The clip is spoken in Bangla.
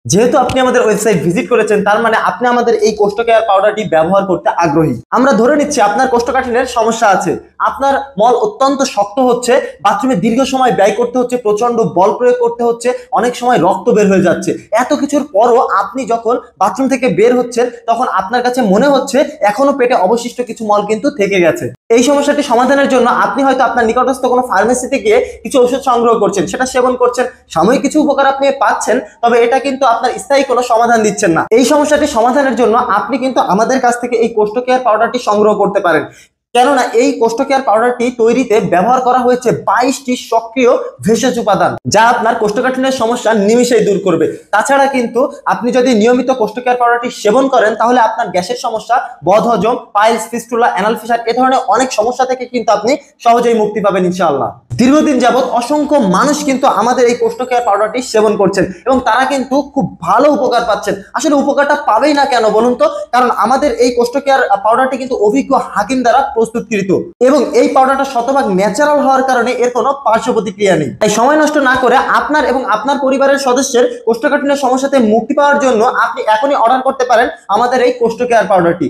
যেহেতু আপনি আমাদের ওয়েবসাইট ভিজিট করেছেন, তার মানে আপনি আমাদের এই কোষ্ঠকেয়ার পাউডারটি ব্যবহার করতে আগ্রহী। আমরা ধরে নিচ্ছি আপনার কোষ্ঠকাঠিন্যের সমস্যা আছে, আপনার মল অত্যন্ত শক্ত হচ্ছে, বাথরুমে দীর্ঘ সময় ব্যয় করতে হচ্ছে, প্রচন্ড বল প্রয়োগ করতে হচ্ছে, অনেক সময় রক্ত বের হয়ে যাচ্ছে। এত কিছুর পরও আপনি যখন বাথরুম থেকে বের হচ্ছেন তখন আপনার কাছে মনে হচ্ছে এখনো পেটে অবশিষ্ট কিছু মল কিন্তু থেকে গেছে। এই সমস্যাটি সমাধানের জন্য আপনি হয়তো আপনার নিকটস্থ কোনো ফার্মেসিতে গিয়ে কিছু ওষুধ সংগ্রহ করছেন, সেটা সেবন করছেন, সাময়িক কিছু উপকার আপনি পাচ্ছেন, তবে এটা কিন্তু আপনার স্থায়ী কোনো সমাধান দিচ্ছেন না। এই সমস্যাটি সমাধানের জন্য আপনি কিন্তু আমাদের কাছ থেকে এই কোষ্ঠকেয়ার পাউডারটি সংগ্রহ করতে পারেন, কেননা এই কোষ্ঠকেয়ার পাউডারটি তৈরিতে ব্যবহার করা হয়েছে 22টি সক্রিয় ভেষজ উপাদান, যা আপনার কোষ্ঠকাঠিন্যের সমস্যা নিমিষেই দূর করবে। তাছাড়া কিন্তু আপনি যদি নিয়মিত কোষ্ঠকেয়ার পাউডারটি সেবন করেন তাহলে আপনার গ্যাসের সমস্যা, বদহজম, পাইলস, ফিস্টুলা, অ্যানাল ফিশার এ ধরনের অনেক সমস্যা থেকে কিন্তু আপনি সহজেই মুক্তি পাবেন ইনশাআল্লাহ। দীর্ঘদিন যাবত অসংখ্য মানুষ কিন্তু আমাদের এই কোষ্ঠকেয়ার পাউডারটি সেবন করছেন এবং তারা কিন্তু খুব ভালো উপকার পাচ্ছেন। আসলে উপকারটা পাবেই না কেন বলুন তো? কারণ আমাদের এই কোষ্ঠকেয়ার পাউডারটি কিন্তু অভিজ্ঞ হাকিম দ্বারা প্রস্তুতকৃত এবং এই পাউডারটা শতভাগ ন্যাচারাল হওয়ার কারণে এর কোনো পার্শ্ব প্রতিক্রিয়া নেই। তাই সময় নষ্ট না করে আপনার এবং আপনার পরিবারের সদস্যের কোষ্ঠকাঠিন্যের সমস্যা থেকে মুক্তি পাওয়ার জন্য আপনি এখনই অর্ডার করতে পারেন আমাদের এই কোষ্ঠকেয়ার পাউডারটি।